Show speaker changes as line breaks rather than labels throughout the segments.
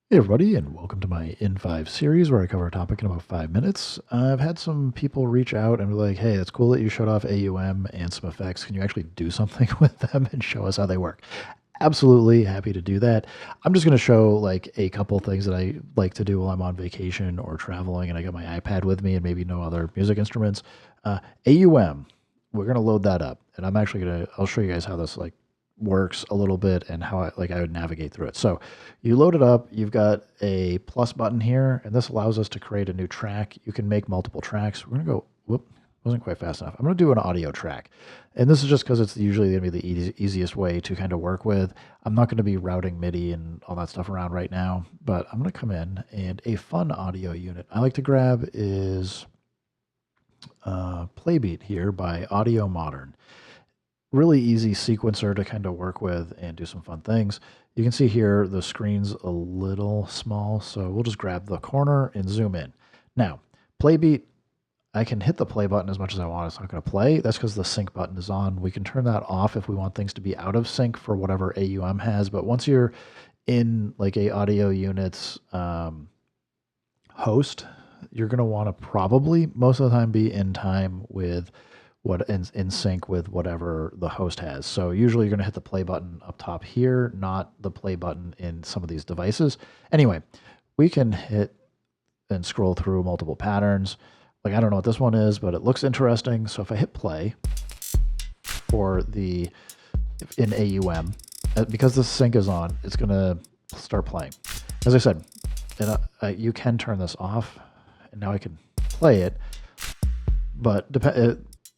Hey everybody, and welcome to my in5 series where I cover a topic in about 5 minutes. I've had some people reach out and be like, hey, it's cool that you showed off AUM and some effects. Can you actually do something with them and show us how they work? Absolutely happy to do that. I'm just going to show like a couple things that I like to do while I'm on vacation or traveling and I got my iPad with me and maybe no other music instruments. AUM, we're going to load that up and I'll show you guys how this works a little bit and how I would navigate through it. So you load it up, you've got a plus button here, and this allows us to create a new track. You can make multiple tracks. We're gonna go, whoop, wasn't quite fast enough. I'm gonna do an audio track. And this is just because it's usually gonna be the easiest way to kind of work with. I'm not gonna be routing MIDI and all that stuff around right now, but I'm gonna come in and a fun audio unit I like to grab is Playbeat here by Audio Modern. Really easy sequencer to kind of work with and do some fun things. You can see here the screen's a little small, so we'll just grab the corner and zoom in. Now, Playbeat, I can hit the play button as much as I want. It's not going to play. That's because the sync button is on. We can turn that off if we want things to be out of sync for whatever AUM has. But once you're in like a audio unit's host, you're going to want to probably most of the time be in time with what in sync with whatever the host has. So usually you're going to hit the play button up top here, not the play button in some of these devices. Anyway, we can hit and scroll through multiple patterns. Like I don't know what this one is, but it looks interesting. So if I hit play for the in AUM, because the sync is on, it's going to start playing. As I said, you can turn this off, and now I can play it. But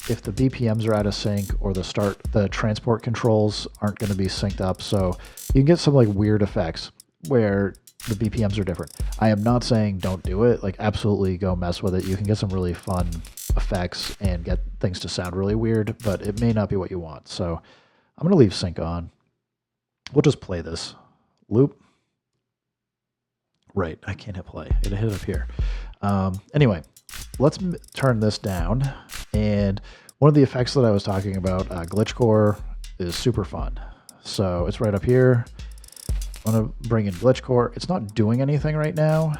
if the BPMs are out of sync or the transport controls aren't going to be synced up. So you can get some like weird effects where the BPMs are different. I am not saying don't do it. Like absolutely go mess with it. You can get some really fun effects and get things to sound really weird, but it may not be what you want. So I'm going to leave sync on. We'll just play this loop. Right. I can't hit play. It hit up here. Anyway, let's turn this down. And one of the effects that I was talking about, Glitchcore, is super fun. So it's right up here. I'm going to bring in Glitchcore. It's not doing anything right now,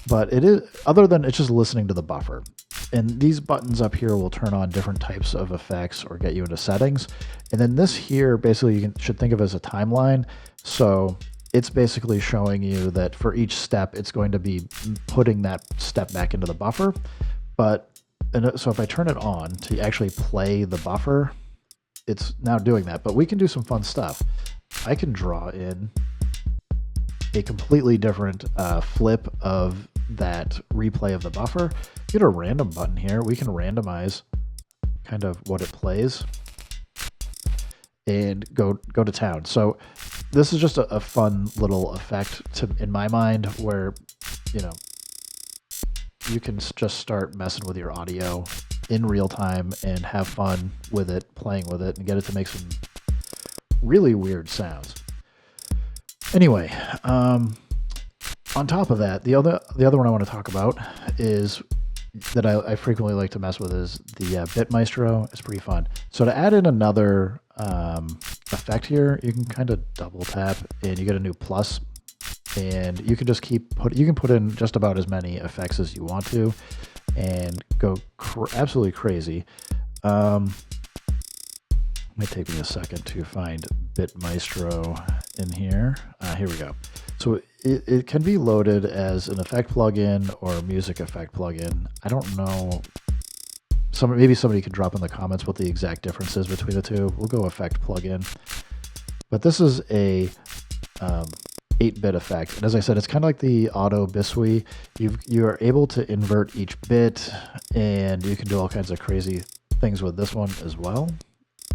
but it is, other than it's just listening to the buffer. And these buttons up here will turn on different types of effects or get you into settings. And then this here, basically you should think of as a timeline. So it's basically showing you that for each step, it's going to be putting that step back into the buffer. So if I turn it on to actually play the buffer, it's now doing that. But we can do some fun stuff. I can draw in a completely different flip of that replay of the buffer. Get a random button here. We can randomize kind of what it plays and go to town. So this is just a fun little effect in my mind where, you can just start messing with your audio in real time and have fun with it, playing with it, and get it to make some really weird sounds. Anyway, on top of that, the other one I want to talk about is that I frequently like to mess with is the Bit Maestro. It's pretty fun. So to add in another effect here, you can kind of double tap and you get a new plus. And you can just you can put in just about as many effects as you want to and go absolutely crazy. It might take me a second to find Bit Maestro in here. Here we go. So it can be loaded as an effect plugin or a music effect plugin. I don't know. Maybe somebody could drop in the comments what the exact difference is between the two. We'll go effect plugin. But this is a 8-bit effect. And as I said, it's kind of like the auto biscuit. You are able to invert each bit, and you can do all kinds of crazy things with this one as well.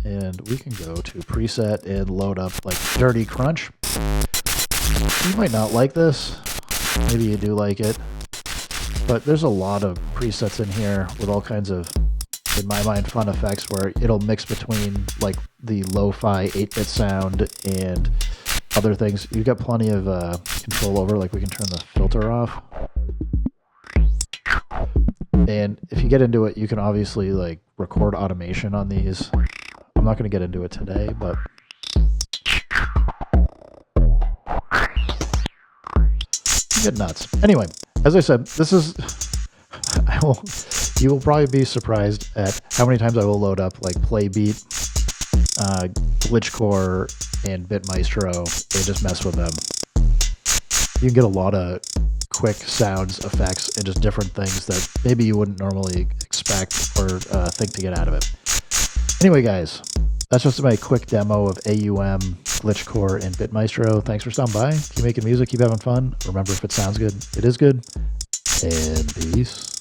And we can go to preset and load up like Dirty Crunch. You might not like this. Maybe you do like it. But there's a lot of presets in here with all kinds of, in my mind, fun effects where it'll mix between like the lo-fi 8-bit sound and other things. You've got plenty of control over, like we can turn the filter off. And if you get into it, you can obviously like record automation on these. I'm not going to get into it today, but get nuts. Anyway, as I said, this is, you will probably be surprised at how many times I will load up like Playbeat, Glitchcore, and Maestro and just mess with them. You can get a lot of quick sounds, effects, and just different things that maybe you wouldn't normally expect or think to get out of it. Anyway, guys, that's just my quick demo of AUM, Glitchcore, and Maestro. Thanks for stopping by. Keep making music, keep having fun. Remember, if it sounds good, it is good. And peace.